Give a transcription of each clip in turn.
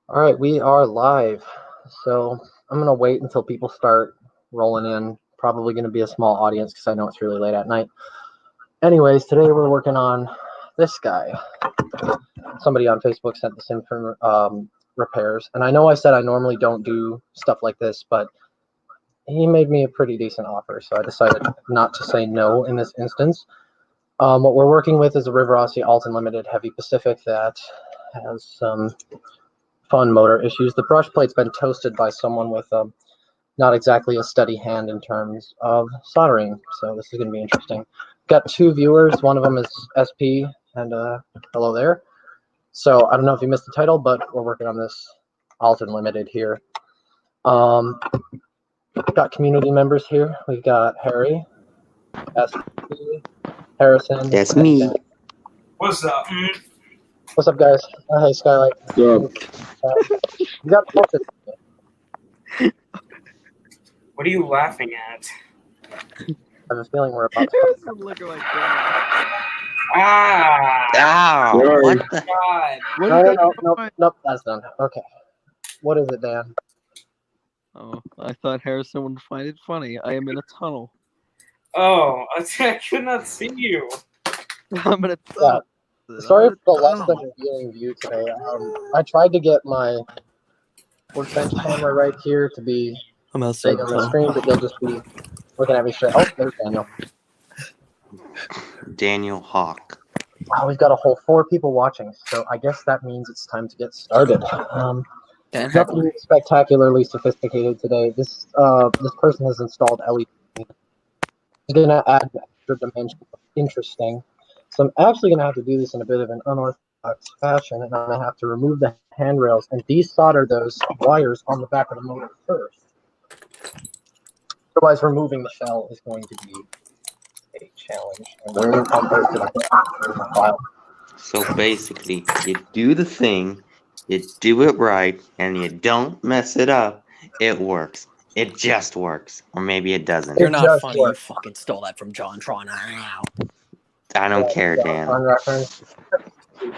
All right, we are live. So I'm going to wait until people start rolling in. Probably going to be a small audience because I know it's really late at night. Anyways, today we're working on this guy. Somebody on Facebook sent this in for repairs. And I know I said I normally don't do stuff like this, but he made me a pretty decent offer. So I decided not to say no in this instance. What we're working with is a Rivarossi Alton Limited Heavy Pacific that has some fun motor issues. The brush plate's been toasted by someone with not exactly a steady hand in terms of soldering, so this is going to be interesting. Got two viewers. One of them is SP, and hello there. So I don't know if you missed the title, but we're working on this Alton Limited here. Got community members here. We've got Harry, SP, Harrison. That's me. What's up? What's up, guys? Hey, Skylight. So, You got posted. What are you laughing at? I have a feeling we're about to. Harrison looking like that. Ah! Ow! Sorry. What the? God! What No, is no, that? no, nope, that's done. Okay. What is it, Dan? Oh, I thought Harrison would find it funny. I am in a tunnel. Oh, I could not see you. I'm in a tunnel. Sorry I'm in for a the less tunnel. than revealing view today. I tried to get my workbench camera right here to be I'm outside big the on the tunnel. screen, but you'll just be looking at me straight. Oh, there's Daniel. Daniel Hawk. Wow, we've got a whole 4 people watching, so I guess that means it's time to get started. Nothing spectacularly sophisticated today. This person has installed LED. He's going to add an extra dimension of interesting. So I'm actually going to have to do this in a bit of an unorthodox fashion, and I'm going to have to remove the handrails and desolder those wires on the back of the motor first. Otherwise, removing the shell is going to be a challenge. And we're on the file. So basically, you do the thing, you do it right, and you don't mess it up. It works. It just works. Or maybe it doesn't. You're It not just funny. works. You fucking stole that from John Tron. Ow. I don't care, Dan. On reference. Did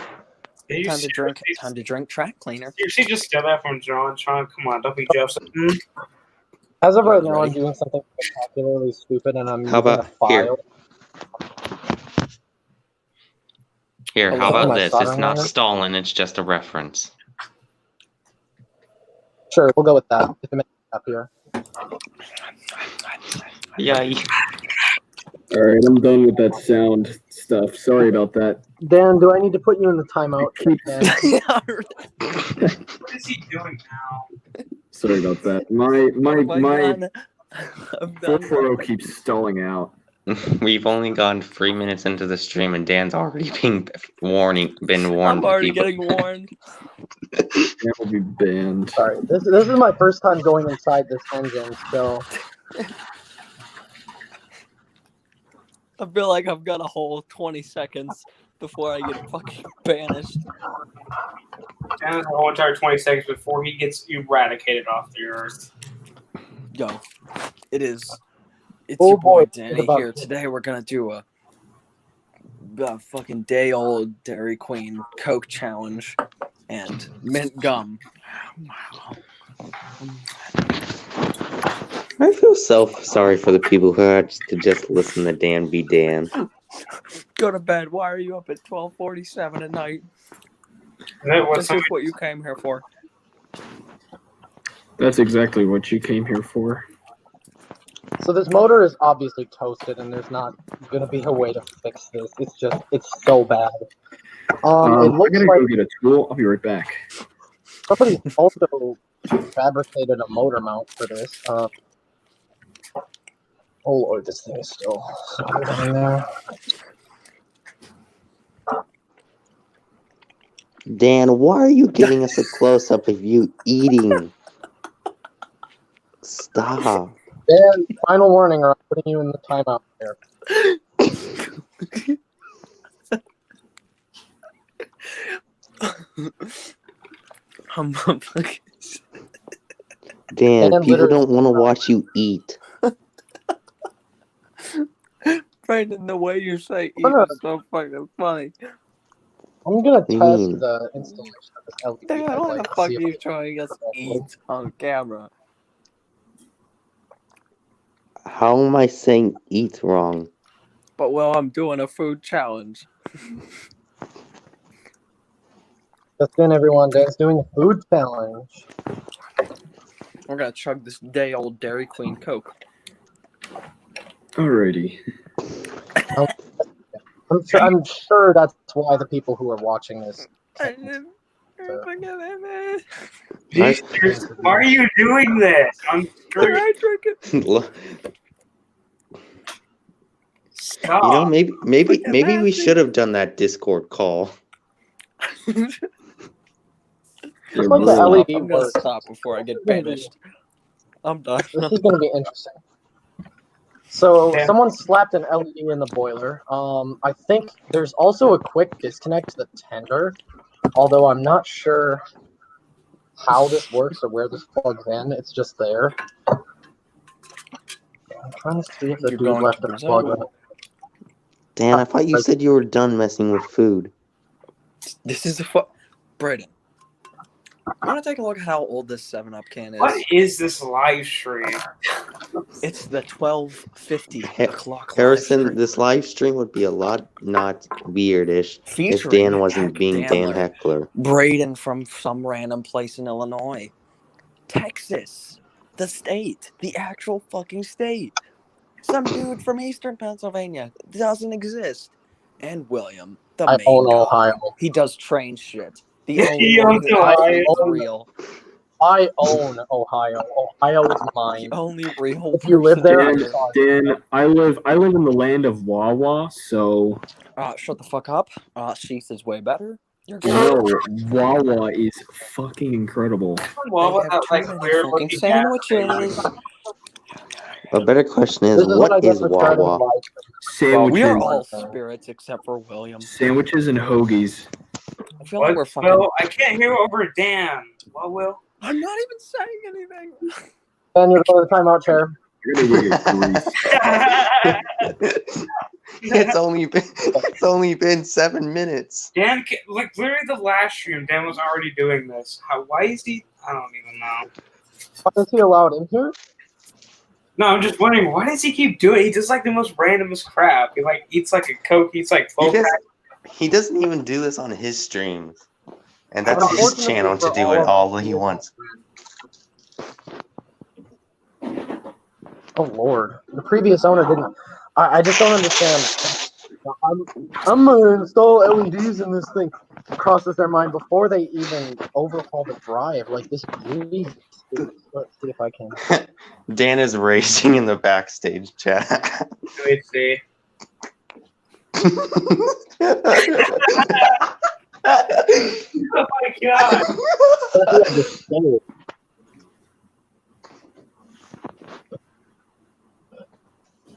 you Time to drink. Time to drink track cleaner. You see, just steal that from John. Come on, don't be Joseph. As of right now, I'm Ready? doing something spectacularly stupid, and I'm How using about a file. Here, how Hello, about my this? It's soldering not iron? stolen, it's just a reference. Sure, we'll go with that. If it makes it up here. Yeah, all right, I'm done with that sound stuff. Sorry about that. Dan, do I need to put you in the timeout? Dan? What is he doing now? Sorry about that. My I'm done. 440 keeps stalling out. we've only gone 3 minutes into the stream and Dan's already been warned I'm to already people. getting warned. That will be banned. Sorry, this is my first time going inside this engine, so I feel like I've got a whole 20 seconds before I get fucking banished. Dan has a whole entire 20 seconds before he gets eradicated off the earth. Yo, it's Oh your boy boy, Danny about- here. Today we're gonna do a fucking day old Dairy Queen Coke challenge and mint gum. I feel so sorry for the people who had to just listen to Dan be Dan. Go to bed. Why are you up at 12:47 at night? That was This is what you came here for. That's exactly what you came here for. So this motor is obviously toasted, and there's not going to be a way to fix this. It's so bad. It I'm looks gonna like go get a tool. I'll be right back. somebody also fabricated a motor mount for this. Oh lord, this thing is still so in there. Dan, why are you giving us a close-up of you eating? Stop. Dan, final warning, or I'm putting you in the timeout there. I'm fucking. Dan, Dan people literally- don't want to watch you eat. Brandon, the way you say eat No. is so fucking funny. I'm gonna You test mean? the installation of this LED Damn, why the headlight. fuck are See if you showing us eat on camera? How am I saying eat wrong? But well, I'm doing a food challenge. just in, everyone. Dan's doing a food challenge. We're gonna chug this day old Dairy Queen Coke. Alrighty. I'm sure that's why the people who are watching this. Jeez, why are you doing this? I'm sure I drink it. stop. Maybe we should have done that Discord call. Just Yeah, like the bro. LED I'm gonna works. stop before I get banished. I'm done. This is going to be interesting. So Yeah. someone slapped an LED in the boiler. I think there's also a quick disconnect to the tender, although I'm not sure how this works or where this plugs in. It's just there. I'm trying to see if the You're dude going left to a Brazil? plug in. Dan, I thought you said you were done messing with food. This is Brayden. You want to take a look at how old this 7-Up can is? What is this live stream? It's the 12:50 o'clock live Harrison, stream. this live stream would be a lot not weirdish if Featuring Dan wasn't being Dan Dammler. Heckler. Brayden from some random place in Illinois. Texas. The state. The actual fucking state. Some dude from Eastern Pennsylvania. Doesn't exist. And William, the I main own guy. Ohio. He does train shit. The only He one owns who Ohio. actually is own- real. I own Ohio. Ohio is The mine. only real If you live person there, I'm Dan, sorry. Dan, I live in the land of Wawa, so Shut the fuck up. Sheath is way better. You're good. no, Wawa is fucking incredible. Well, They what have that too like many weird fucking looking sandwiches. A better question is, This is what I what get is for starting Wawa? live. Sandwiches, We are all spirits except for William. sandwiches and hoagies. I feel like we're What? fucking. Well, I can't hear over Dan. What will? I'm not even saying anything. And you're going to the timeout chair. You're gonna get greased. it's only been 7 minutes. Dan, like literally the last stream, Dan was already doing this. Why is he? I don't even know. Why is he allowed in here? No, I'm just wondering why does he keep doing it? He does like the most randomest crap. He like eats like a Coke, eats like 12 He doesn't even do this on his streams. And that's his Unfortunately channel to for do all it of all us, he wants. Oh Lord, the previous owner didn't. I just don't understand. I'm gonna install LEDs in this thing. Crosses their mind before they even overhaul the drive. Like this grease. Let's see if I can. Dan is racing in the backstage chat. Let's see. Oh my god!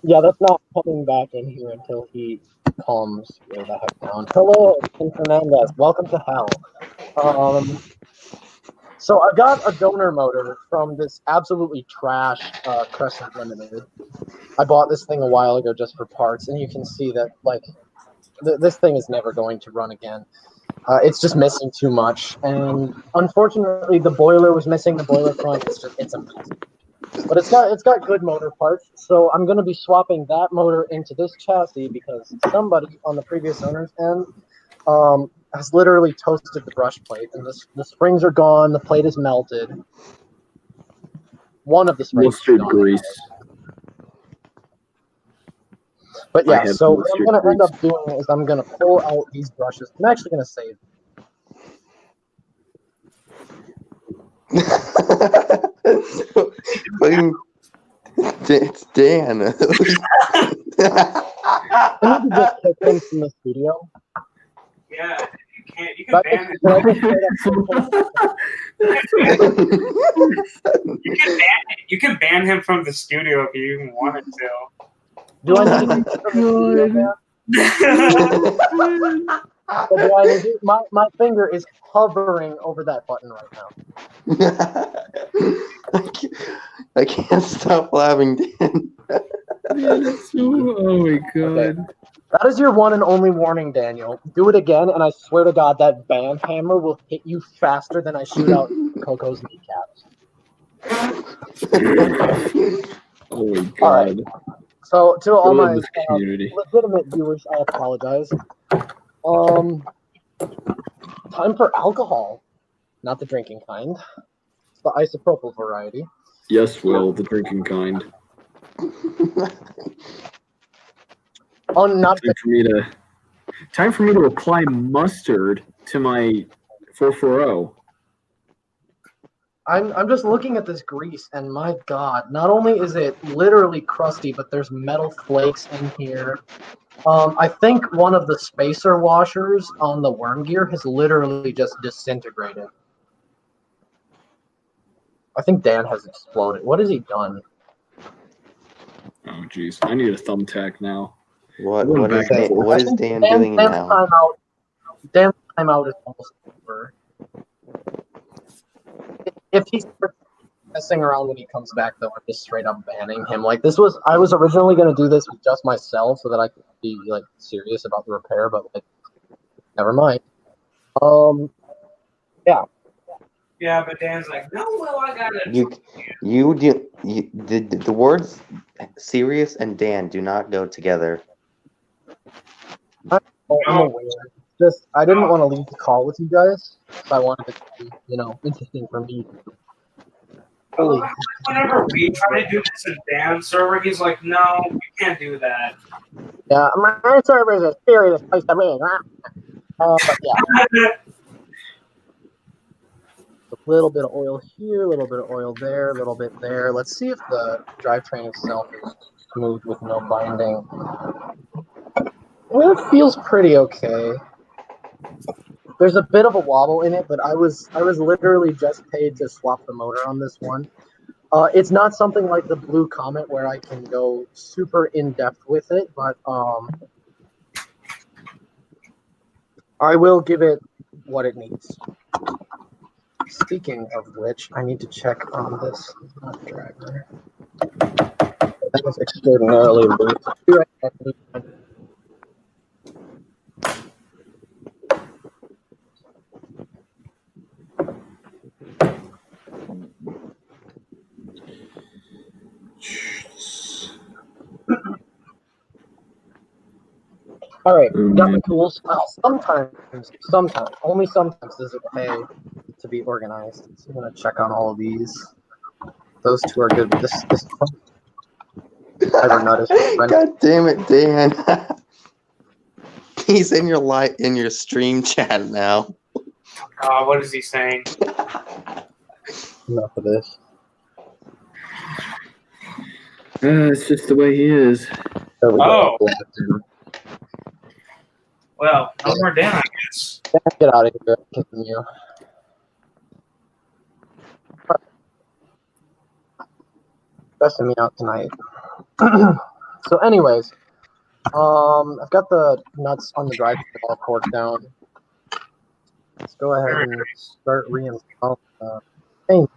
Yeah, that's not coming back in here until he calms way the heck down. Hello, Ken Fernandez. Welcome to hell. So I got a donor motor from this absolutely trash Crescent Limited. I bought this thing a while ago just for parts, and you can see that like this thing is never going to run again. It's just missing too much, and unfortunately, the boiler was missing. The boiler front, it's a mess. But it's got good motor parts, so I'm going to be swapping that motor into this chassis because somebody on the previous owner's end has literally toasted the brush plate, and the springs are gone. The plate is melted. One of the springs is Mustard gone. grease. But I yeah, have so what I'm mustard going to end grease. up doing is I'm going to pull out these brushes. I'm actually going to save It's Dan. I need to just kick him from the studio. Yeah, you can't. You can But ban him. You can ban him from the studio if you even wanted to. Do I need to kick him from the studio, man? Or do I need to, my finger is hovering over that button right now. I can't stop laughing, Dan. Oh my god. That is your one and only warning, Daniel. Do it again, and I swear to God, that band hammer will hit you faster than I shoot out Coco's kneecaps. Holy God. All right. So, to all We love my this community. legitimate viewers, I apologize. Time for alcohol. Not the drinking kind. It's the isopropyl variety. Yes, Will, the drinking kind. Oh, not Time for me to apply mustard to my 440. I'm just looking at this grease, and my God, not only is it literally crusty, but there's metal flakes in here. I think one of the spacer washers on the worm gear has literally just disintegrated. I think Dan has exploded. What has he done? Oh, jeez. I need a thumbtack now. What Going is back and Dan, forth. what is Dan doing now? Dan's timeout is almost over. If he starts messing around when he comes back, though, I'm just straight up banning him. Like, I was originally going to do this with just myself so that I could be, like, serious about the repair, but, like, never mind. Yeah. Yeah, but Dan's like, no, well, I got it. The words serious and Dan do not go together. I'm aware. Just, I didn't want to leave the call with you guys, so I wanted it to be, interesting for me. Whenever we try to do this in Dan's server, he's like, no, we can't do that. Yeah, my server is a serious place to be. But yeah. A little bit of oil here, a little bit of oil there, a little bit there. Let's see if the drivetrain itself is smooth with no binding. Well, it feels pretty okay. There's a bit of a wobble in it, but I was literally just paid to swap the motor on this one. It's not something like the Blue Comet where I can go super in depth with it, but I will give it what it needs. Speaking of which, I need to check on this driver. That was extraordinarily loose. All right, got the tools. Sometimes, only sometimes does it pay to be organized. So I'm gonna check on all of these. Those two are good. This God damn it, Dan! He's in your stream chat now. What is he saying? Enough of this. It's just the way he is. Oh. Well, no more Dan, I guess. Get out of here. Continue. Stressing me out tonight. So, anyways, I've got the nuts on the drive all torqued down. Let's go ahead and start reinstalling the paint.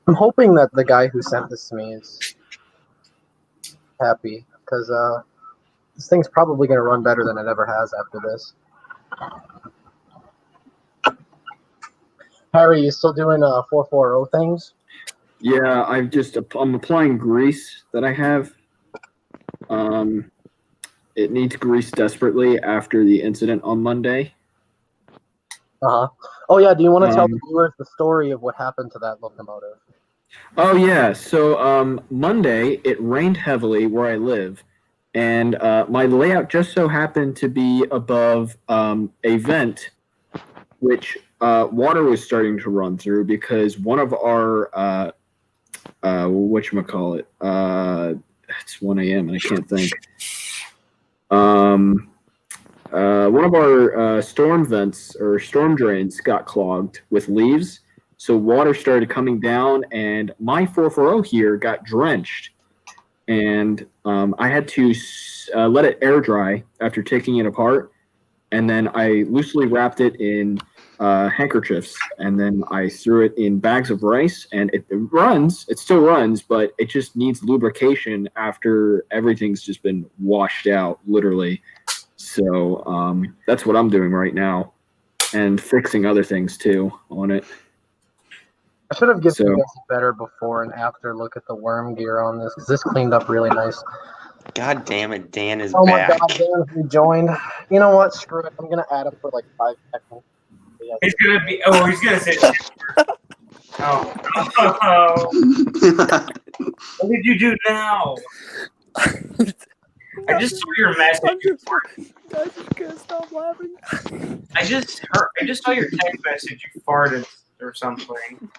I'm hoping that the guy who sent this to me is happy, because this thing's probably going to run better than it ever has after this. Harry, you still doing 440 things? Yeah, I'm applying grease that I have. It needs grease desperately after the incident on Monday. Uh-huh. Oh, yeah, do you want to tell the viewers the story of what happened to that locomotive? Oh, yeah. So Monday, it rained heavily where I live, and my layout just so happened to be above a vent, which water was starting to run through because one of our, whatchamacallit, it's 1 a.m. and I can't think. One of our storm vents or storm drains got clogged with leaves. So water started coming down, and my 440 here got drenched. And I had to let it air dry after taking it apart. and then I loosely wrapped it in handkerchiefs, and then I threw it in bags of rice, and it runs. It still runs, but it just needs lubrication after everything's just been washed out, literally. So that's what I'm doing right now, and fixing other things too on it. I should have given So- you guys a better before and after look at the worm gear on this, because this cleaned up really nice. God damn it, Dan is Oh back. my god, Dan rejoined. You know what? Screw it. I'm gonna add him for like 5 seconds. He's gonna be. Oh, he's gonna say. Oh. What did you do now? I just saw your message. I'm just, guys, you can't stop laughing. I just saw your text message. You farted or something.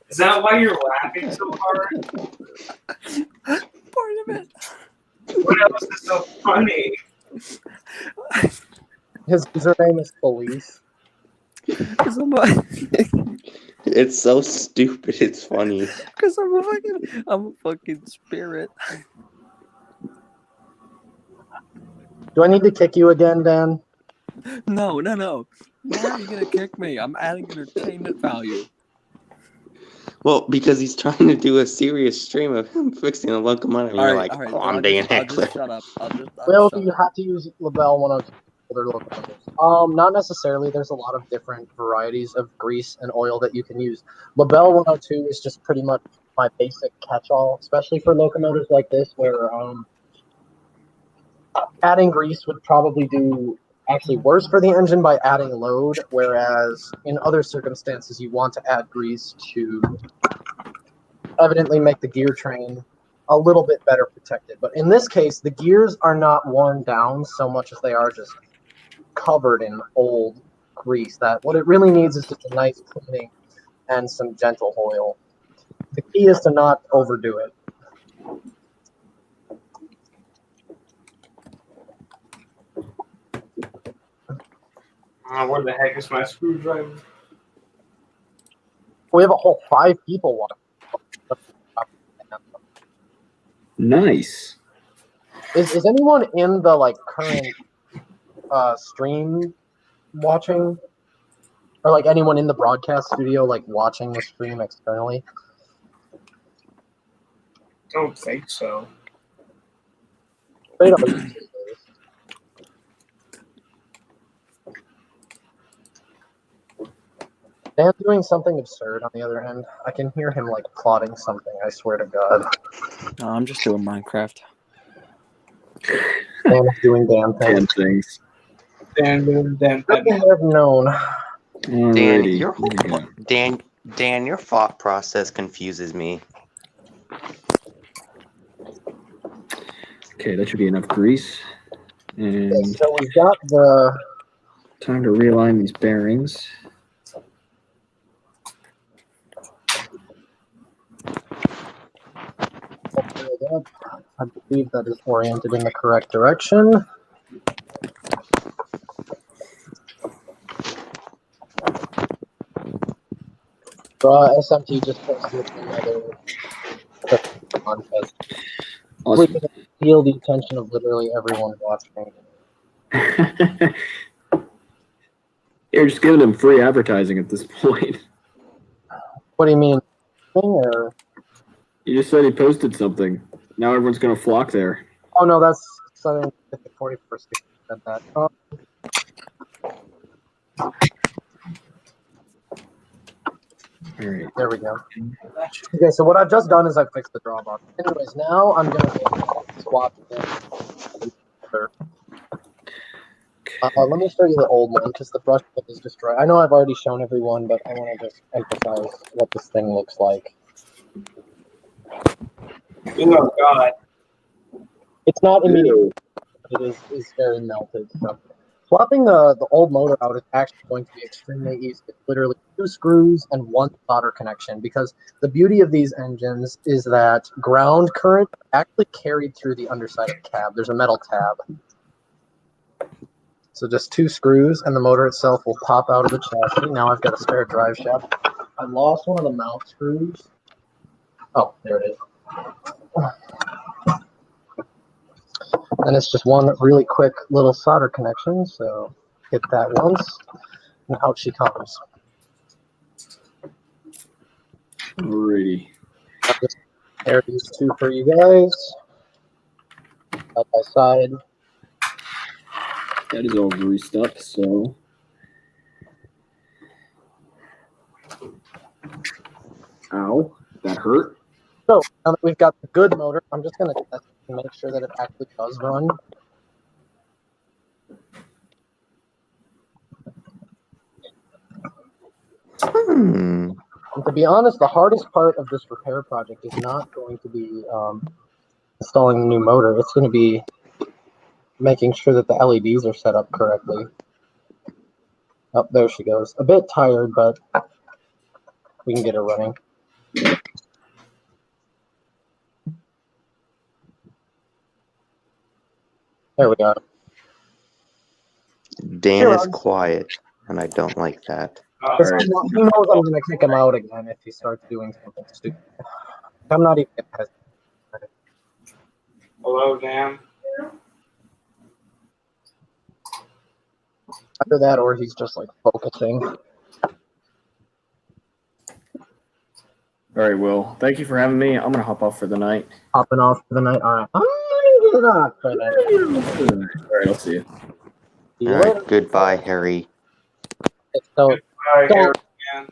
Is that why you're laughing so hard? Part of it. What else is so funny? His username is Police. Because It's so stupid. It's funny. I'm a fucking spirit. Do I need to kick you again, Dan? No. Why are you gonna kick me? I'm adding entertainment value. Well, because he's trying to do a serious stream of him fixing a locomotive, and you're like, oh, I'm Dan I'll Heckler. just shut up. Well, do you have to use Labelle 102 for their locomotives? Not necessarily. There's a lot of different varieties of grease and oil that you can use. Labelle 102 is just pretty much my basic catch-all, especially for locomotives like this, where adding grease would probably do actually worse for the engine by adding load, whereas in other circumstances you want to add grease to evidently make the gear train a little bit better protected. But in this case, the gears are not worn down so much as they are just covered in old grease. That what it really needs is just a nice cleaning and some gentle oil. The key is to not overdo it. Where the heck is my screwdriver? We have a whole 5 people watching. Nice. Is anyone in the like current stream watching, or like anyone in the broadcast studio like watching the stream externally? Don't think so. They don't use it. Dan's doing something absurd on the other end. I can hear him like plotting something, I swear to God. No, I'm just doing Minecraft. Dan is doing Dan Dan things. things. Dan. Nothing I've known. Dan, Alrighty. your Here we go. Dan, your thought process confuses me. Okay, that should be enough grease. And So we've got the time to realign these bearings. I believe that is oriented in the correct direction. SMT just posted another contest. We Awesome. can feel the attention of literally everyone watching. You're just giving them free advertising at this point. What do you mean? Or... You just said he posted something. Now everyone's gonna flock there. Oh no, that's Southern Pacific 41st said that. All right. There we go. Okay, so what I've just done is I've fixed the drawbar. Anyways, now I'm going to swap it. Let me show you the old one, because the brush tip is destroyed. I know I've already shown everyone, but I want to just emphasize what this thing looks like. Oh, God. It's not immediate, but it is very melted. So. Swapping the old motor out is actually going to be extremely easy. It's literally 2 screws and 1 solder connection, because the beauty of these engines is that ground current actually carried through the underside of the cab. There's a metal tab. So just 2 screws and the motor itself will pop out of the chassis. Now I've got a spare drive shaft. I lost one of the mount screws. Oh, there it is. And it's just one really quick little solder connection. So hit that once, and out she comes. Alrighty. I'll just pair these two for you guys, side by side. That is all greased up, so. Ow, that hurt. So now that we've got the good motor, I'm just going to test to make sure that it actually does run. Hmm. And to be honest, the hardest part of this repair project is not going to be installing the new motor. It's going to be making sure that the LEDs are set up correctly. Oh, there she goes. A bit tired, but we can get her running. There we are. Dan Sure, is I'm- quiet, and I don't like that. He knows I'm going to kick him out again if he starts doing something stupid. I'm not even going to. Hello, Dan. Either that or he's just like focusing. All right, Will. Thank you for having me. I'm gonna hop off for the night. Hopping off for the night. All right. I'm going to get off for the night. All right, I'll see you. See you All later. right, goodbye, Harry. So, Hi, Don't- Dan.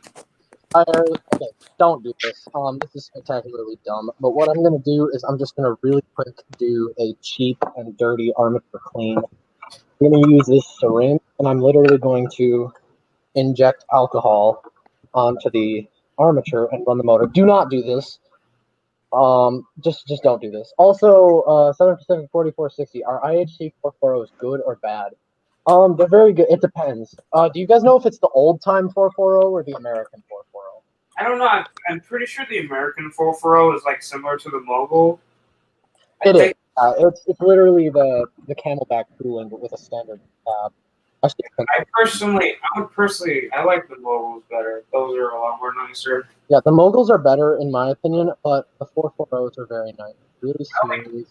okay, don't do this. This is spectacularly dumb. But what I'm gonna do is I'm just gonna really quick do a cheap and dirty armature clean. I'm gonna use this syringe, and I'm literally going to inject alcohol onto the armature and run the motor. Do not do this. Just don't do this. Also, 7% 4460. Are IHC 440s good or bad? They're very good. It depends. Do you guys know if it's the old time 440 or the American 440? I don't know. I'm pretty sure the American 440 is like similar to the Mogul. It is. It's literally the Camelback cooling, but with a standard tab. Actually, I like the Moguls better. Those are a lot more nicer. yeah, the Moguls are better in my opinion, but the 440s are very nice. Really smooth.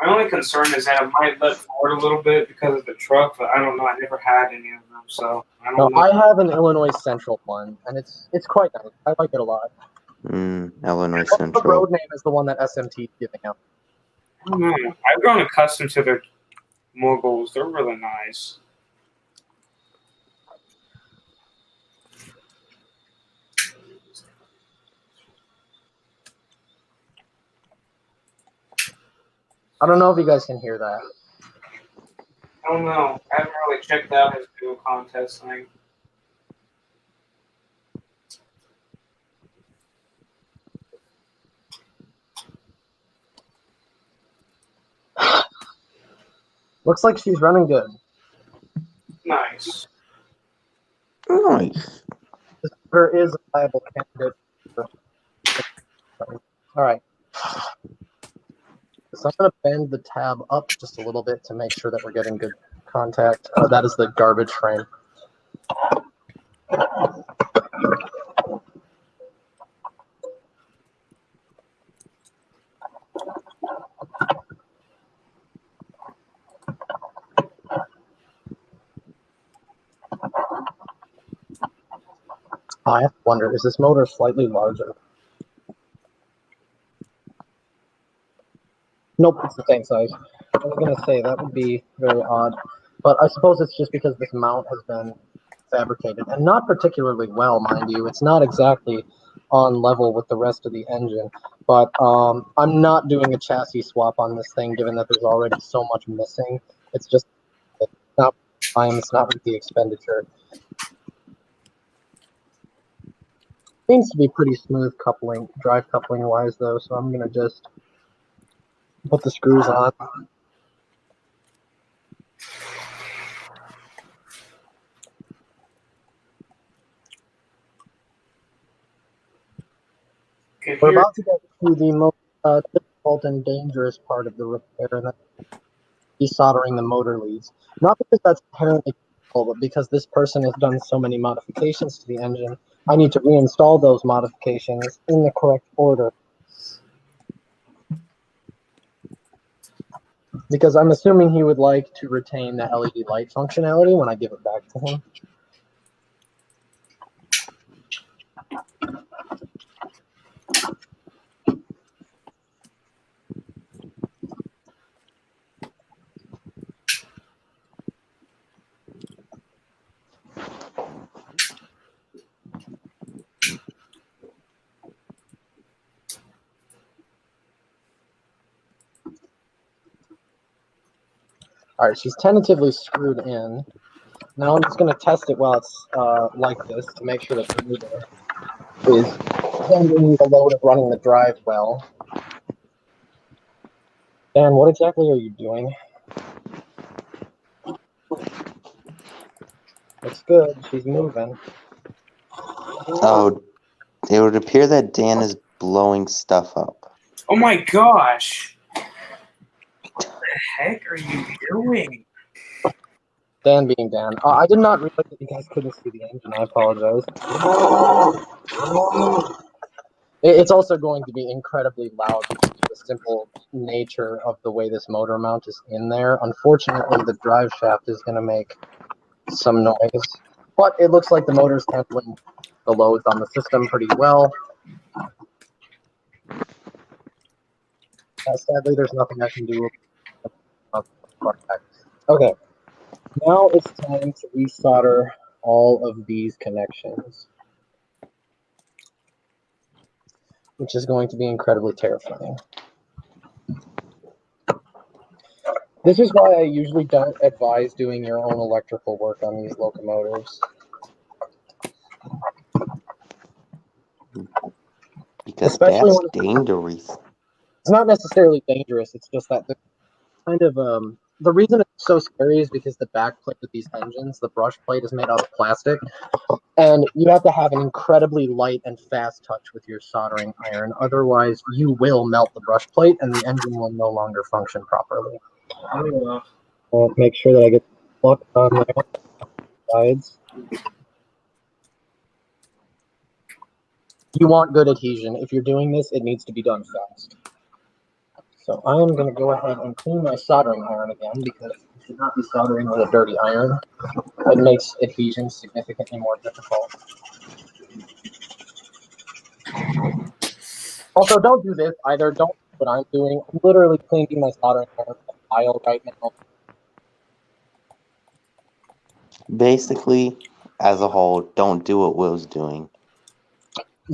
My only concern is that it might let forward a little bit because of the truck, but I don't know. I never had any of them, so I No, don't know. I have an Illinois Central one, and it's quite nice. I like it a lot. Illinois What Central. road name is the one that SMT is giving out? I don't know. I've grown accustomed to their Moguls. They're really nice. I don't know if you guys can hear that. I don't know. I haven't really checked out his new contest thing. Looks like she's running good. Nice. Nice. There is a viable candidate. All right. So I'm going to bend the tab up just a little bit to make sure that we're getting good contact. That is the garbage frame. I have to wonder, is this motor slightly larger? Nope, it's the same size. I was going to say that would be very odd, but I suppose it's just because this mount has been fabricated, and not particularly well, mind you. It's not exactly on level with the rest of the engine, but I'm not doing a chassis swap on this thing, given that there's already so much missing. It's just it's not time, it's not with the expenditure. Seems to be pretty smooth coupling, drive coupling wise though, so I'm gonna just put the screws on. We're about to get to the most difficult and dangerous part of the repair, and that's desoldering the motor leads. Not because that's inherently difficult, but because this person has done so many modifications to the engine, I need to reinstall those modifications in the correct order. Because I'm assuming he would like to retain the LED light functionality when I give it back to him. All right, she's tentatively screwed in. Now I'm just going to test it while it's like this to make sure that the meter is handling the load of running the drive well. Dan, what exactly are you doing? It's good. She's moving. Oh, it would appear that Dan is blowing stuff up. Oh my gosh! What the heck are you doing? Dan being Dan. I did not realize that you guys couldn't see the engine. I apologize. It's also going to be incredibly loud because of the simple nature of the way this motor mount is in there. Unfortunately, the drive shaft is going to make some noise, but it looks like the motor's handling the loads on the system pretty well. Sadly, there's nothing I can do. Okay, now it's time to resolder all of these connections, which is going to be incredibly terrifying. This is why I usually don't advise doing your own electrical work on these locomotives. Because Especially that's when dangerous. it's not necessarily dangerous, it's just that the kind of the reason it's so scary is because the back plate of these engines, the brush plate, is made out of plastic, and you have to have an incredibly light and fast touch with your soldering iron. Otherwise, you will melt the brush plate, and the engine will no longer function properly. I'll make sure that I get luck on my sides. You want good adhesion. If you're doing this, it needs to be done fast. So I am going to go ahead and clean my soldering iron again because you should not be soldering with a dirty iron. It makes adhesion significantly more difficult. Also, don't do this either. Don't do what I'm doing. I'm literally cleaning my soldering iron with a file right now. Basically, as a whole, don't do what Will's doing.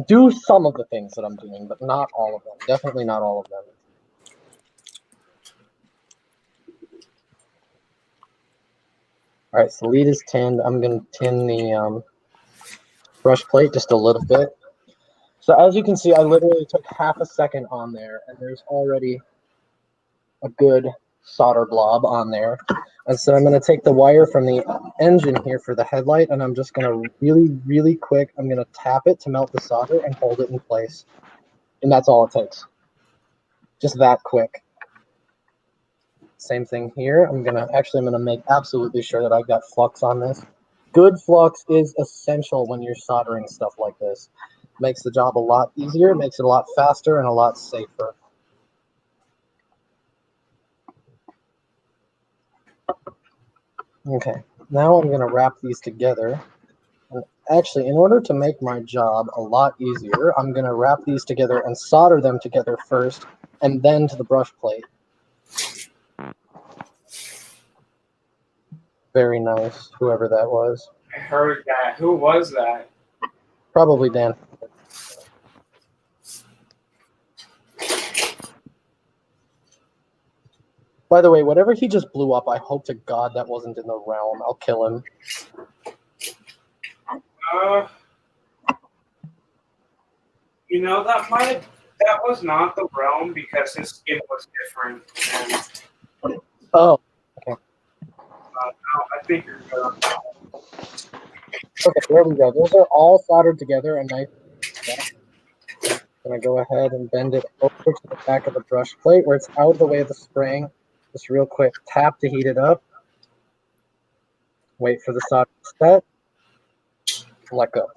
Do some of the things that I'm doing, but not all of them. Definitely not all of them. All right, so lead is tinned. I'm going to tin the brush plate just a little bit. So as you can see, I literally took half a second on there, and there's already a good solder blob on there. And so I'm going to take the wire from the engine here for the headlight, and I'm just going to really quick, I'm going to tap it to melt the solder and hold it in place. And that's all it takes. Just that quick. Same thing here. I'm going to make absolutely sure that I've got flux on this. Good flux is essential when you're soldering stuff like this. Makes the job a lot easier, makes it a lot faster, and a lot safer. Okay, now I'm going to wrap these together. And actually, in order to make my job a lot easier, I'm going to wrap these together and solder them together first, and then to the brush plate. Very nice, whoever that was. I heard that. Who was that? Probably Dan. By the way, whatever he just blew up, I hope to God that wasn't in the realm. I'll kill him. You know, that was not the realm because his skin was different. And, Oh, okay. I think you're good. Okay, there we go. Those are all soldered together and nice. I'm going to go ahead and bend it over to the back of the brush plate where it's out of the way of the spring. Just real quick, tap to heat it up. Wait for the solder to set. Let go.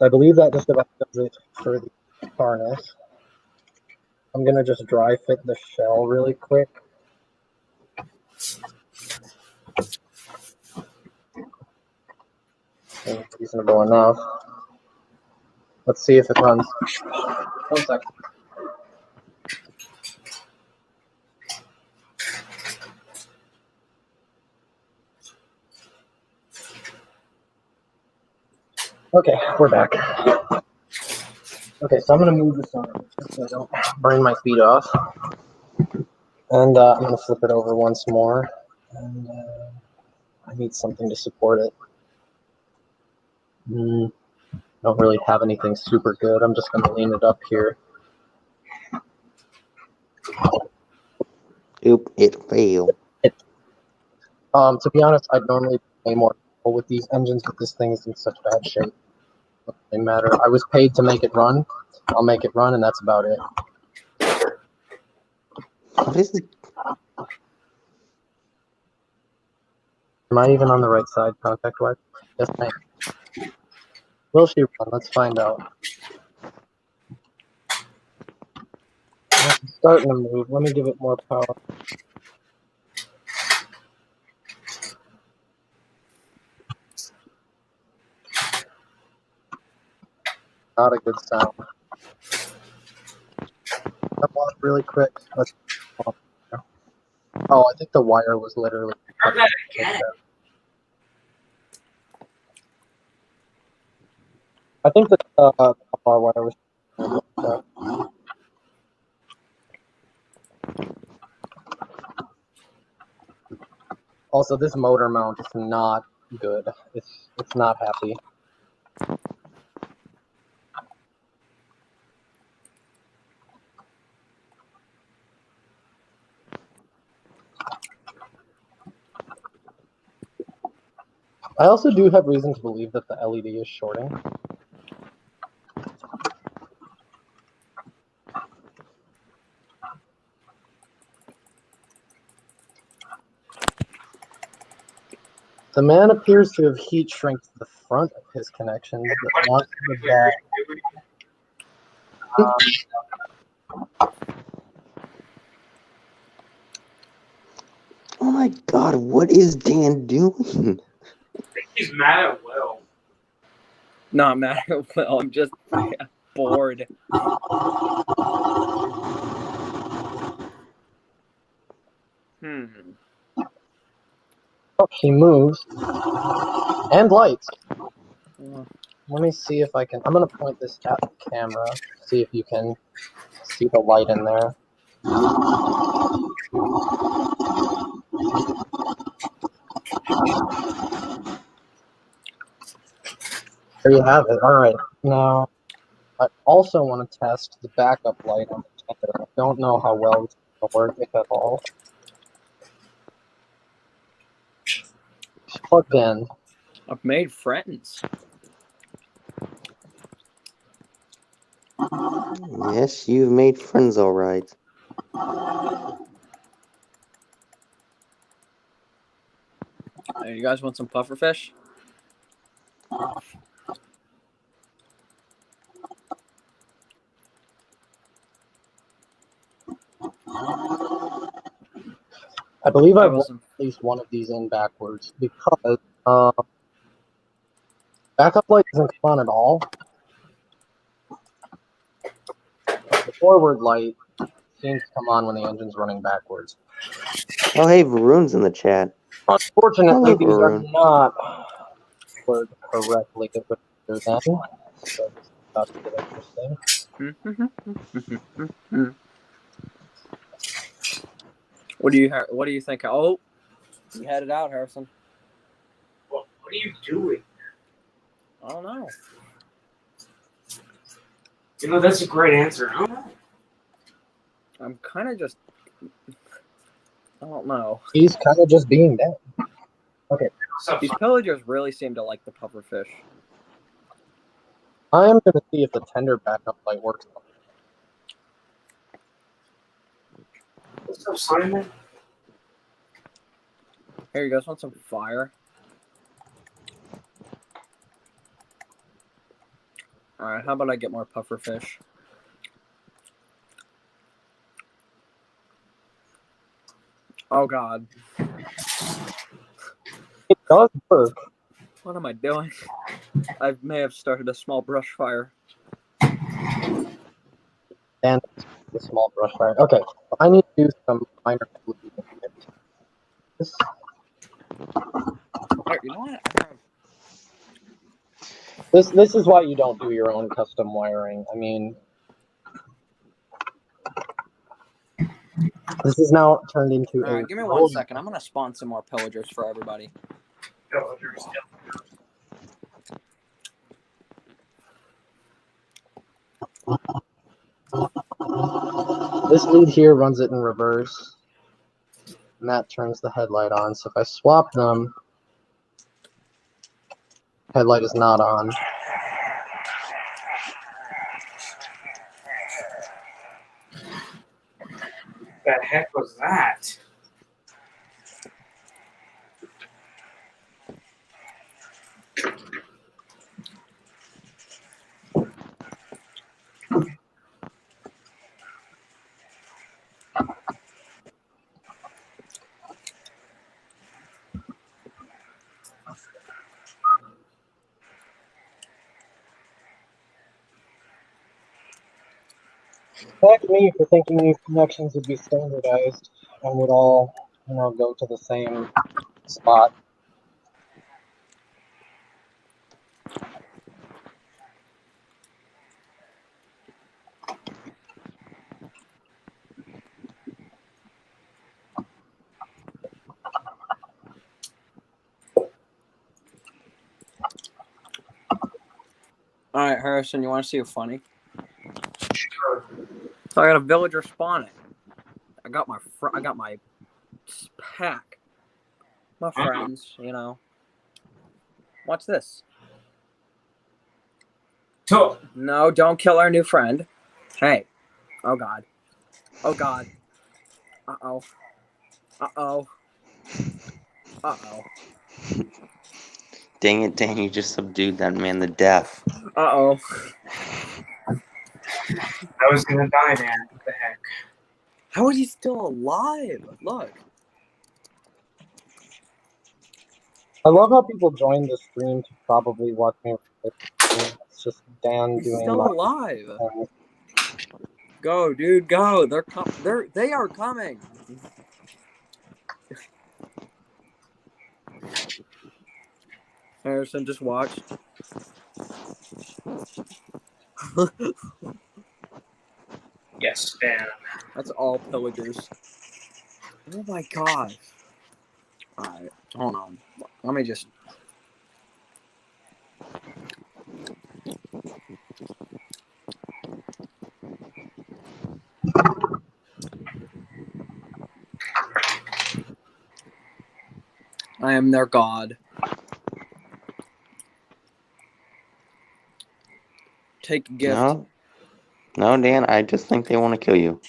I believe that just about does it for the harness. I'm gonna just dry fit the shell really quick. Reasonable enough. Let's see if it runs. 1 second. Okay, we're back. Okay, so I'm gonna move this on so I don't burn my feet off. And I'm gonna flip it over once more. And I need something to support it. Don't really have anything super good. I'm just gonna lean it up here. Oop, it failed. To be honest, I'd normally play more with these engines, but this thing is in such bad shape. It doesn't matter. I was paid to make it run. I'll make it run, and that's about it. What is it? Am I even on the right side, contact-wise? Yes, I am. Will she run? Let's find out. It's starting to move. Let me give it more power. Not a good sound. Come on, really quick. Let's. Oh, I think the wire was literally. Heard that again. I think the power wire was. Also, this motor mount is not good. It's not happy. I also do have reason to believe that the LED is shorting. The man appears to have heat shrunk to the front of his connections, but not to the back. Oh my god, what is Dan doing? I think he's mad at Will. Not mad at Will. I'm just bored. Oh, he moves. And lights. Well, Let me see if I can. I'm going to point this at the camera, see if you can see the light in there. There you have it. All right. Now, I also want to test the backup light on the tender. I don't know how well it's going to work, if at all. It's plugged in. I've made friends. Yes, you've made friends, all right. Hey, you guys want some pufferfish? I believe I've wasn't. at least one of these in backwards because backup light doesn't come on at all. The forward light seems to come on when the engine's running backwards. Oh, hey, Varun's in the chat. Unfortunately, Hello, these are Varun. not word correctly if they're then. So this is about to get interesting. What do you think? Oh, you had it out, Harrison. What are you doing? I don't know. You know, that's a great answer. I don't know. I'm kind of just. I don't know. He's kind of just being dead. Okay. These pillagers really seem to like the pufferfish. I am going to see if the tender backup light works. What's up, Simon? Here, you guys want some fire? Alright, how about I get more pufferfish? Oh God. It does work. What am I doing? I may have started a small brush fire. And the small brush fire. Okay, I need to do some minor tweaking. Alright, you know what? This is why you don't do your own custom wiring. I mean, this is now turned into a. Alright, give me 1 second. I'm gonna spawn some more pillagers for everybody. Villagers. This lead here runs it in reverse, and that turns the headlight on. So if I swap them, headlight is not on. The heck was that? Heck me for thinking these connections would be standardized and would all, go to the same spot. Alright, Harrison, you wanna see a funny? Sure. So I got a villager spawning. I got my pack. My friends, Watch this. So, No, don't kill our new friend. Hey. Oh God. Oh God. Uh-oh. Uh-oh. Uh-oh. Dang it, Dan, you just subdued that man to death. Uh-oh. I was gonna die, man. What the heck? How is he still alive? Look. I love how people join the stream to probably watch me. It's just Dan He's doing still my alive. thing. Go, dude, go. They are coming. Harrison, just watch. Yes, Dan. That's all pillagers. Oh my God. Alright, hold on. Let me just. I am their god. Take a gift. No, Dan, I just think they want to kill you.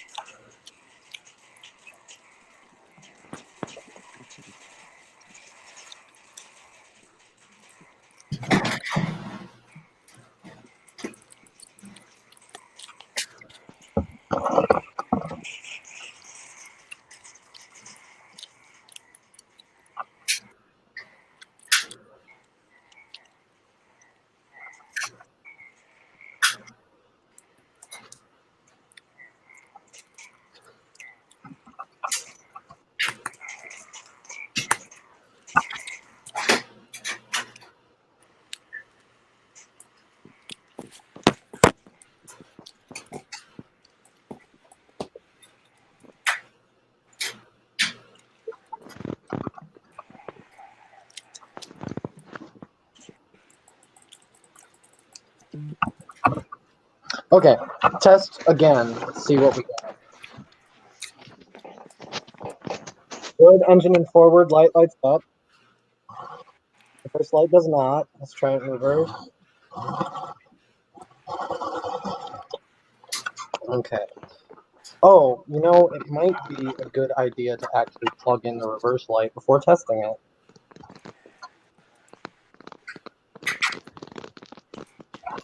Okay, test again. Let's see what we got. Good, engine and forward, light lights up. The first light does not. Let's try it in reverse. Okay. Oh, it might be a good idea to actually plug in the reverse light before testing it.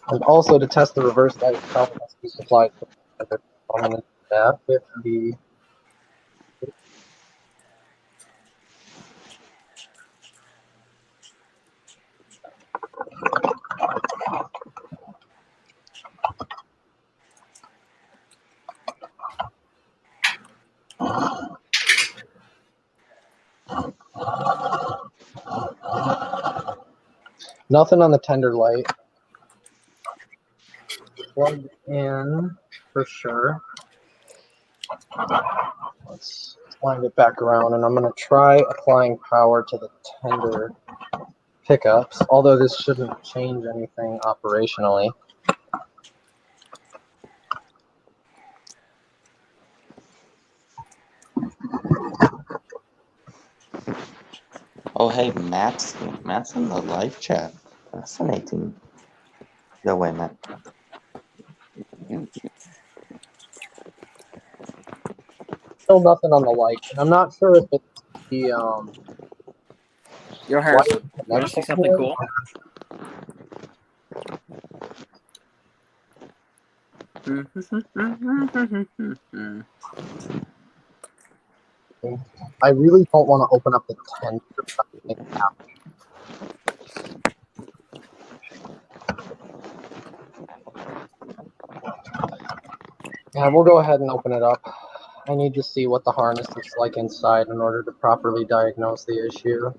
And also to test the reverse light, probably has to be supplied with the dominant staff with the. Nothing on the tender light. Plugged in for sure. Let's wind it back around, and I'm going to try applying power to the tender pickups, although this shouldn't change anything operationally. Oh, hey, Matt's in the live chat. Fascinating. Go away, Matt. Still nothing on the light, and I'm not sure if it's the Yo, Harris, wire you want to see connection something here. cool? I really don't want to open up the tender. Yeah, we'll go ahead and open it up. I need to see what the harness looks like inside in order to properly diagnose the issue.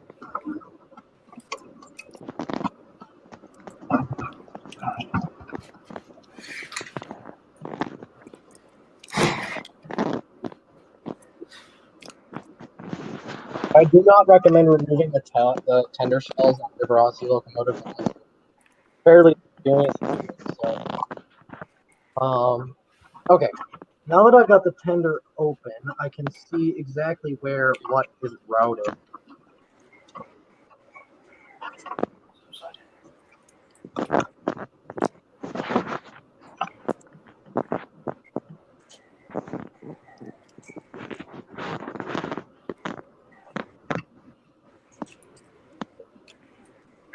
I do not recommend removing the tender shells on Rivarossi locomotive. Fairly experienced. So, okay. Now that I've got the tender open, I can see exactly where what is routed.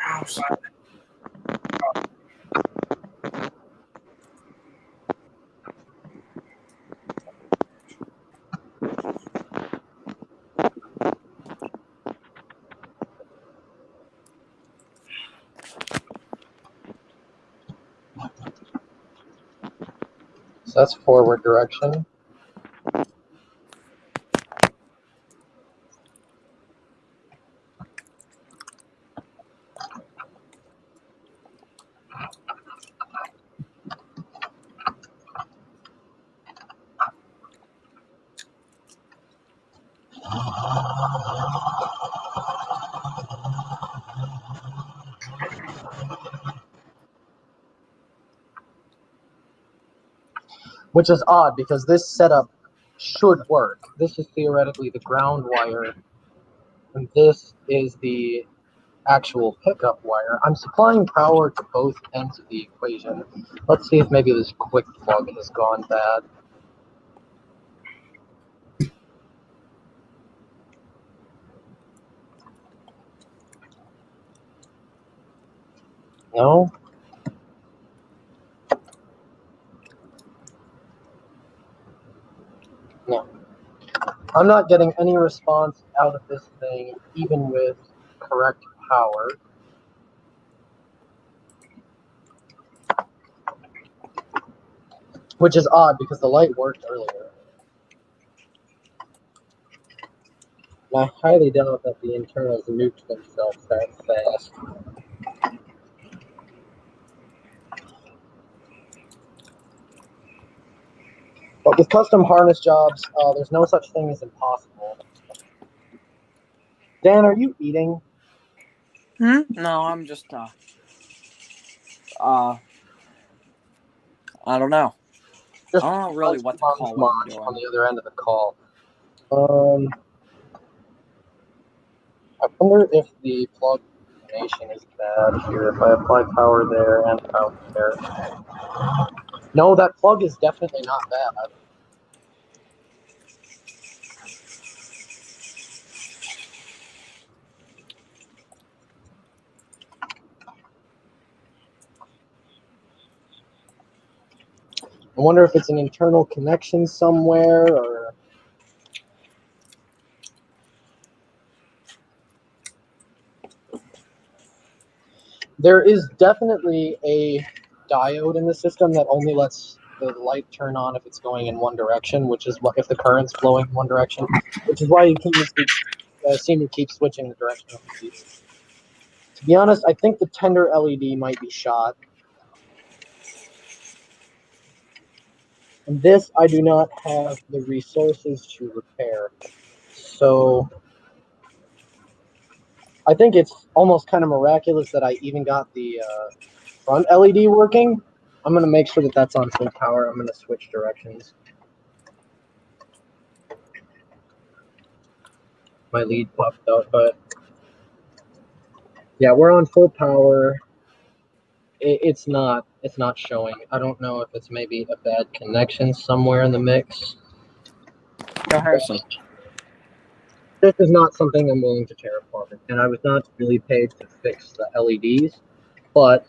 Ow, sorry. So that's forward direction. Which is odd because this setup should work. This is theoretically the ground wire, and this is the actual pickup wire. I'm supplying power to both ends of the equation. Let's see if maybe this quick plug has gone bad. No? No. I'm not getting any response out of this thing, even with correct power. Which is odd because the light worked earlier. And I highly doubt that the internals nuked themselves that fast. But with custom harness jobs, there's no such thing as impossible. Dan, are you eating? No, I'm just I don't know. Just I don't know really what to call what I'm on doing. the other end of the call. I wonder if the plug combination is bad here. If I apply power there and power there. No, that plug is definitely not bad. I wonder if it's an internal connection somewhere, or there is definitely a diode in the system that only lets the light turn on if it's going in one direction, which is what if the current's flowing in one direction, which is why you can see me keep switching the direction of the leads. To be honest, I think the tender LED might be shot. And this I do not have the resources to repair. So I think it's almost kind of miraculous that I even got the front LED working. I'm going to make sure that that's on full power. I'm going to switch directions. My lead popped out, but yeah, we're on full power. It's not showing. I don't know if it's maybe a bad connection somewhere in the mix. Go Harrison. This is not something I'm willing to tear apart, and I was not really paid to fix the LEDs, but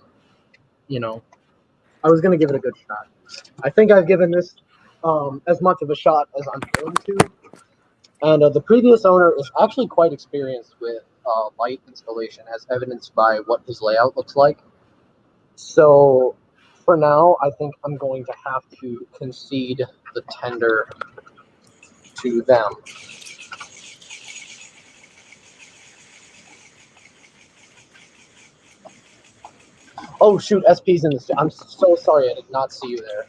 you know, I was going to give it a good shot. I think I've given this as much of a shot as I'm willing to. And the previous owner is actually quite experienced with light installation, as evidenced by what his layout looks like. So for now, I think I'm going to have to concede the tender to them. Oh, shoot, SP's in the... I'm so sorry, I did not see you there.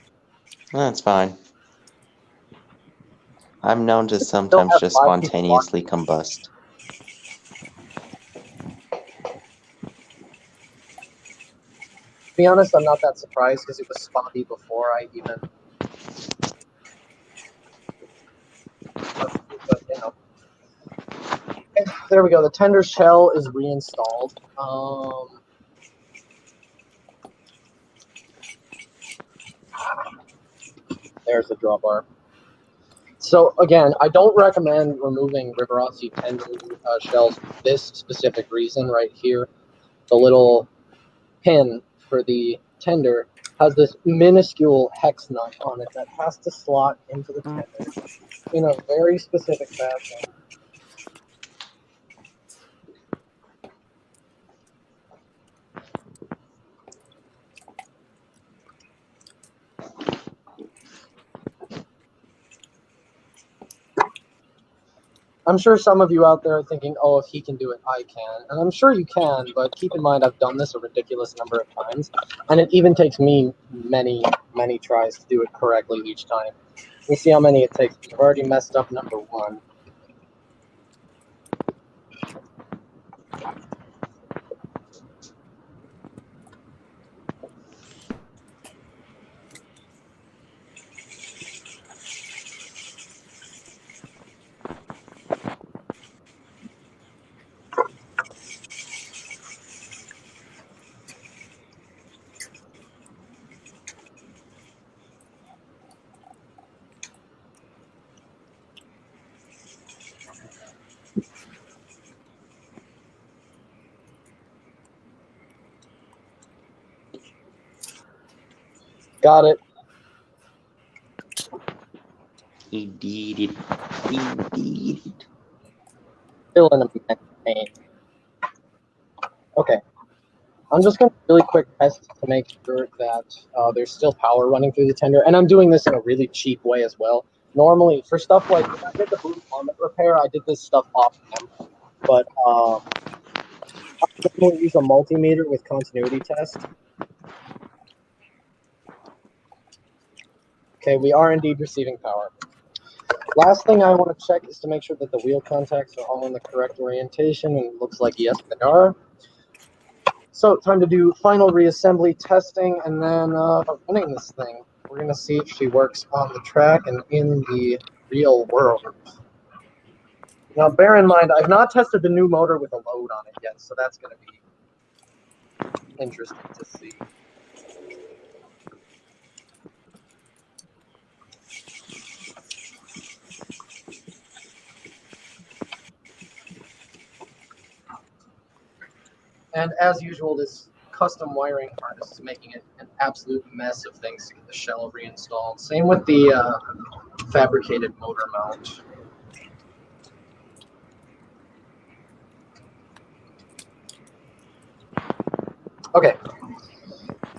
That's fine. I'm known to Still sometimes have just 5 people spontaneously combust. To be honest, I'm not that surprised because it was spotty before I even... But, you know. Okay, there we go. The tender shell is reinstalled. There's the drawbar. So again, I don't recommend removing Rivarossi tender shells for this specific reason right here. The little pin for the tender has this minuscule hex nut on it that has to slot into the tender in a very specific fashion. I'm sure some of you out there are thinking, oh, if he can do it, I can. And I'm sure you can, but keep in mind I've done this a ridiculous number of times, and it even takes me many, many tries to do it correctly each time. Let's see how many it takes. I've already messed up number 1. Got it. He did it. He did it. Still in a pain. Okay. I'm just going to really quick test to make sure that there's still power running through the tender. And I'm doing this in a really cheap way as well. Normally, for stuff like when I did the boot plummet repair, I did this stuff off-cam. But I normally use a multimeter with continuity test. Okay, we are indeed receiving power. Last thing I want to check is to make sure that the wheel contacts are all in the correct orientation, and it looks like yes, they are. So time to do final reassembly testing, and then running this thing. We're going to see if she works on the track and in the real world. Now, bear in mind, I've not tested the new motor with a load on it yet, so that's going to be interesting to see. And as usual, this custom wiring harness is making it an absolute mess of things to get the shell reinstalled. Same with the fabricated motor mount. Okay,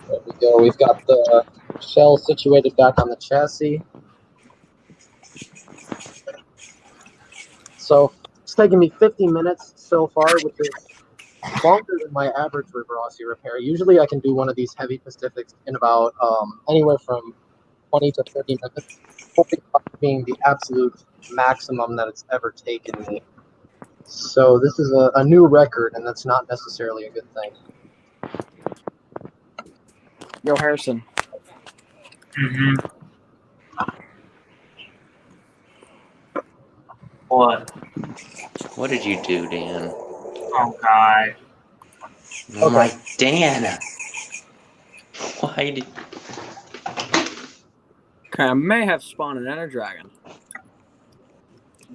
there we go. We've got the Shell situated back on the chassis. So it's taken me 50 minutes so far, which is longer than my average Rivarossi repair. Usually I can do one of these heavy Pacifics in about anywhere from 20 to 30 minutes, 45 being the absolute maximum that it's ever taken me. So this is a new record, and that's not necessarily a good thing. Yo, Harrison. Mm-hmm. What? What did you do, Dan? Oh, God. I'm Okay. like, Dan, why did... Okay, I may have spawned an Ender Dragon.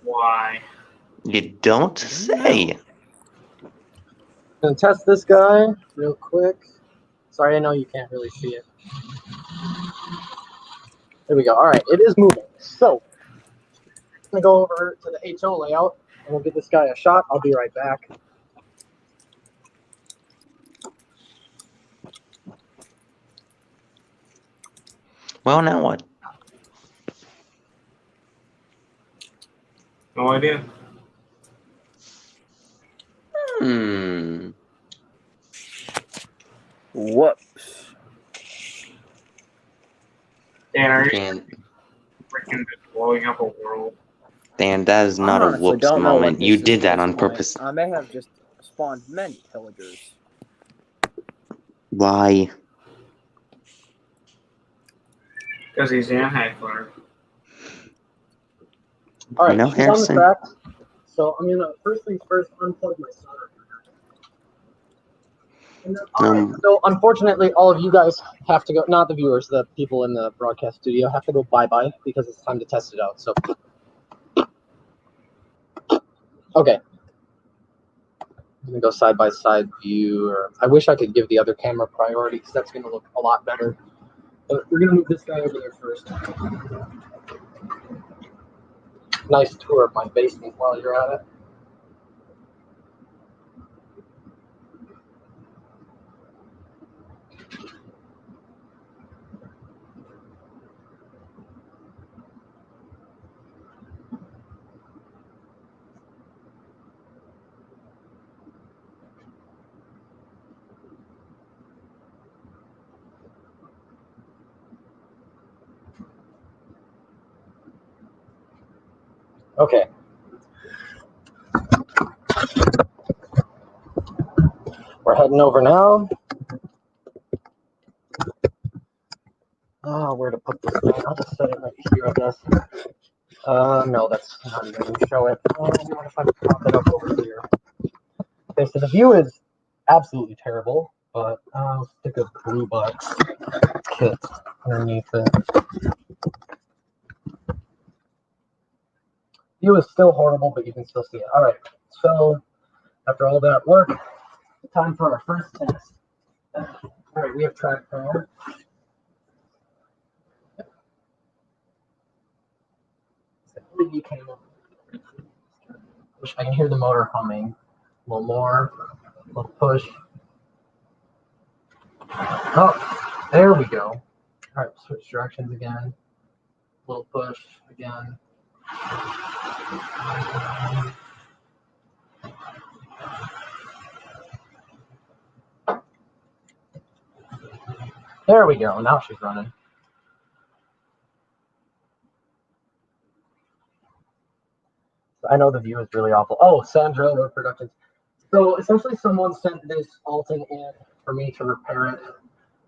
Why? You don't say. Gonna test this guy real quick. Sorry, I know you can't really see it. There we go. All right, it is moving. So I'm gonna go over to the HO layout and we'll give this guy a shot. I'll be right back. Well, now what? No idea. Whoops. Dan, are you Dan, freaking just blowing up a world? Dan, that is not I a honestly whoops don't know what moment. this You is did at that this on point. purpose. I may have just spawned many pillagers. Why? Because he's an heckler. All right, You know, she's on the Harrison? track. So I'm gonna first things first unplug my solder. And then, all right, so unfortunately, all of you guys have to go. Not the viewers, the people in the broadcast studio have to go bye-bye because it's time to test it out. So, okay. I'm gonna go side-by-side view. Or I wish I could give the other camera priority because that's gonna look a lot better. But we're gonna move this guy over there first. Nice tour of my basement while you're at it. Okay. We're heading over now. Oh, where to put this thing? I'll just set it right here, I guess. No, that's not even going to show it. What if I prop it up over here? Okay, so the view is absolutely terrible, but I'll stick a glue box kit underneath it. View is still horrible, but you can still see it. All right, so after all that work, time for our first test. All right, we have track power. LED came up. I can hear the motor humming. A little more, a little push. Oh, there we go. All right, switch directions again. A little push again. There we go. Now she's running. I know the view is really awful. Oh, Sandra Road Productions. So essentially, someone sent this Alton in for me to repair it.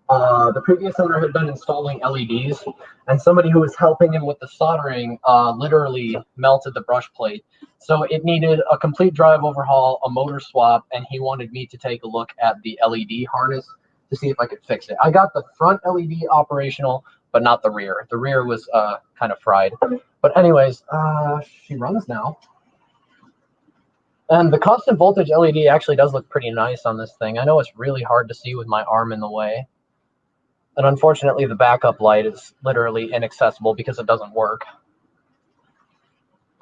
The previous owner had been installing LEDs, and somebody who was helping him with the soldering literally melted the brush plate. So it needed a complete drive overhaul, a motor swap, and he wanted me to take a look at the LED harness to see if I could fix it. I got the front LED operational, but not the rear. The rear was kind of fried. But anyways, she runs now. And the constant voltage LED actually does look pretty nice on this thing. I know it's really hard to see with my arm in the way. And unfortunately, the backup light is literally inaccessible because it doesn't work.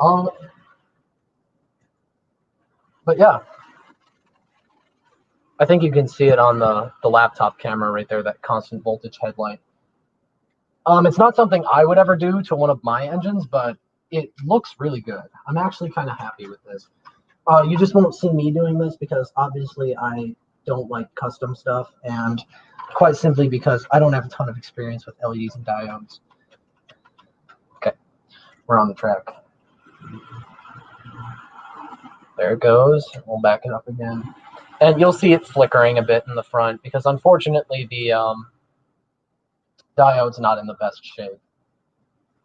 But yeah, I think you can see it on the laptop camera right there, that constant voltage headlight. It's not something I would ever do to one of my engines, but it looks really good. I'm actually kind of happy with this. You just won't see me doing this because obviously I don't like custom stuff, and quite simply because I don't have a ton of experience with LEDs and diodes. Okay, we're on the track. There it goes. We'll back it up again. And you'll see it flickering a bit in the front because unfortunately the diode's not in the best shape.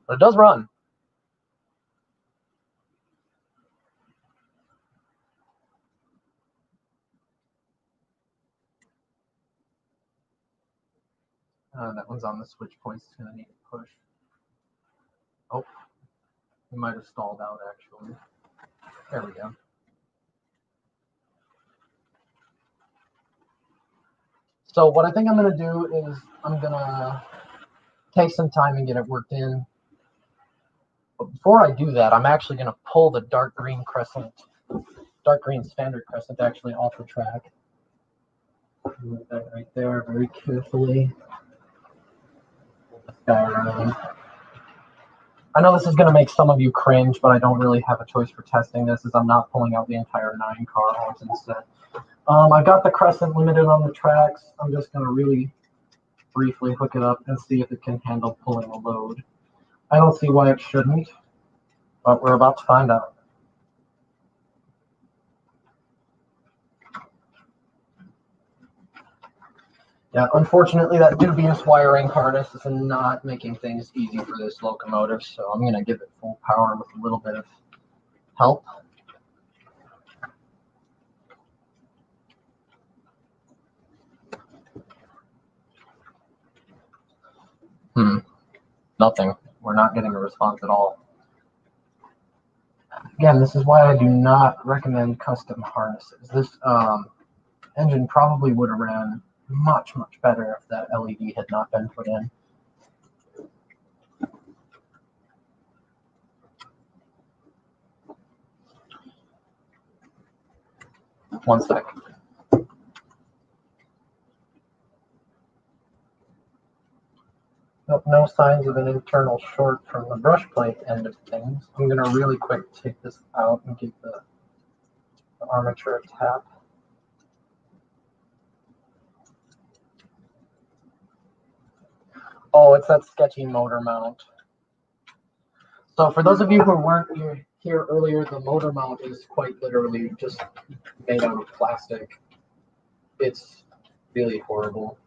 But it does run. That one's on the switch points. It's going to need to push. Oh, we might have stalled out actually. There we go. So what I think I'm going to do is I'm going to take some time and get it worked in. But before I do that, I'm actually going to pull the dark green standard crescent actually off the track. Move that right there very carefully. I know this is going to make some of you cringe, but I don't really have a choice for testing this as I'm not pulling out the entire 9 car horse instead. I've got the crescent limited on the tracks. I'm just going to really briefly hook it up and see if it can handle pulling a load. I don't see why it shouldn't, but we're about to find out. Yeah, unfortunately, that dubious wiring harness is not making things easy for this locomotive, so I'm going to give it full power with a little bit of help. Nothing. We're not getting a response at all. Again, this is why I do not recommend custom harnesses. This engine probably would have ran much, much better if that LED had not been put in. One sec. Nope, no signs of an internal short from the brush plate end of things. I'm going to really quick take this out and give the armature a tap. Oh, it's that sketchy motor mount. So for those of you who weren't here earlier, the motor mount is quite literally just made out of plastic. It's really horrible.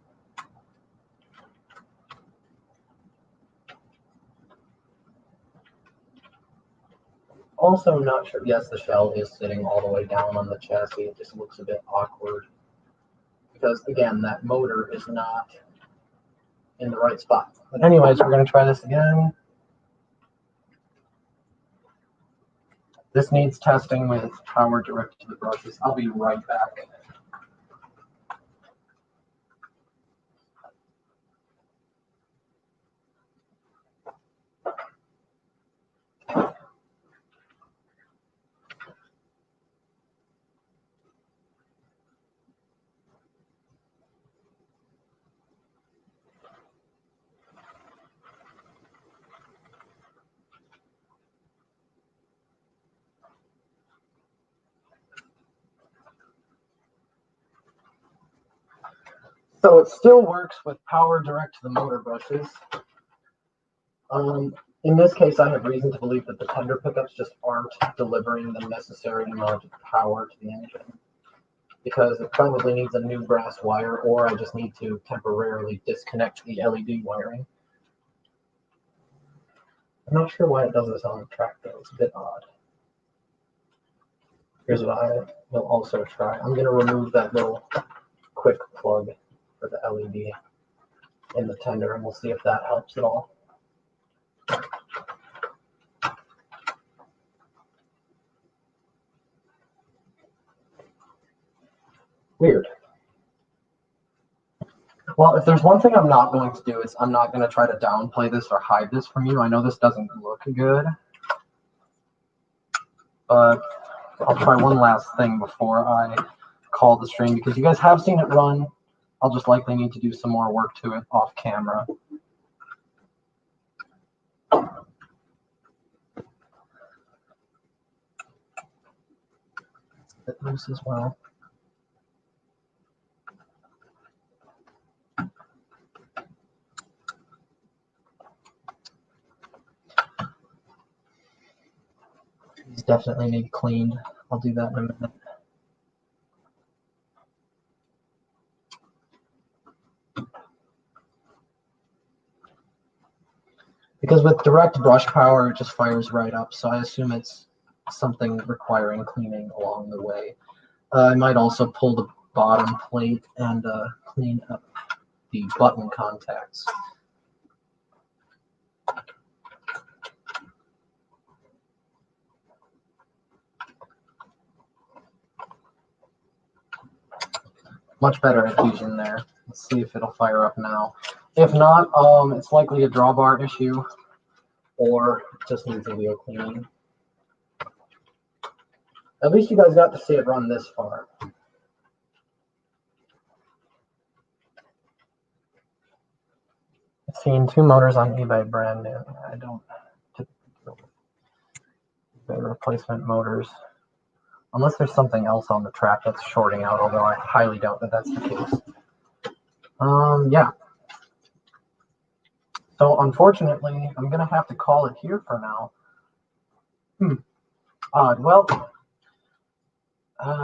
Also not sure, yes, the shell is sitting all the way down on the chassis. It just looks a bit awkward. Because again, that motor is not in the right spot. But anyways, we're going to try this again. This needs testing with power direct to the brushes. I'll be right back. So it still works with power direct to the motor brushes. In this case, I have reason to believe that the tender pickups just aren't delivering the necessary amount of power to the engine, because it probably needs a new brass wire, or I just need to temporarily disconnect the LED wiring. I'm not sure why it does this on the track though. It's a bit odd. Here's what I will also try. I'm going to remove that little quick plug for the LED in the tender, and we'll see if that helps at all. Weird. Well, if there's one thing I'm not going to do, is I'm not going to try to downplay this or hide this from you. I know this doesn't look good, but I'll try one last thing before I call the stream, because you guys have seen it run. I'll just likely need to do some more work to it off camera. bit loose as well. These definitely need cleaned. I'll do that in a minute. Because with direct brush power, it just fires right up. So I assume it's something requiring cleaning along the way. I might also pull the bottom plate and clean up the button contacts. Much better adhesion there. Let's see if it'll fire up now. If not, it's likely a drawbar issue or just needs a wheel cleaning. At least you guys got to see it run this far. I've seen 2 motors on eBay brand new. I don't typically eBay replacement motors. Unless there's something else on the track that's shorting out, although I highly doubt that that's the case. Yeah. So unfortunately, I'm gonna have to call it here for now. Odd. Well,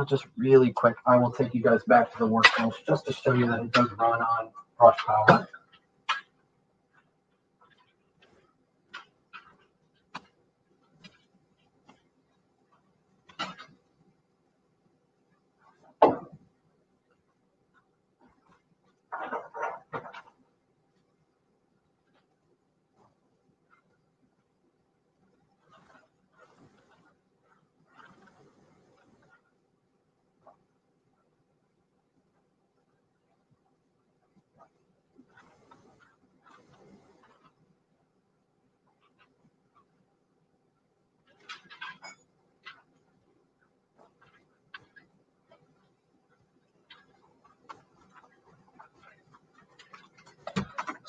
just really quick, I will take you guys back to the workbench just to show you that it does run on brush power.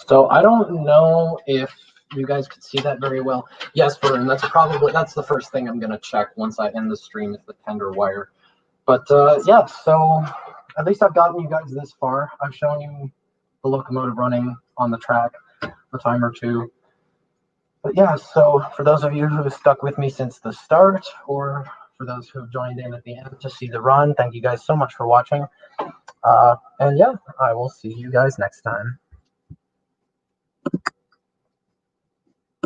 So I don't know if you guys could see that very well. Yes, Vern, that's the first thing I'm gonna check once I end the stream is the tender wire. But yeah, so at least I've gotten you guys this far. I've shown you the locomotive running on the track a time or two. But yeah, so for those of you who have stuck with me since the start, or for those who have joined in at the end to see the run, thank you guys so much for watching. And yeah, I will see you guys next time.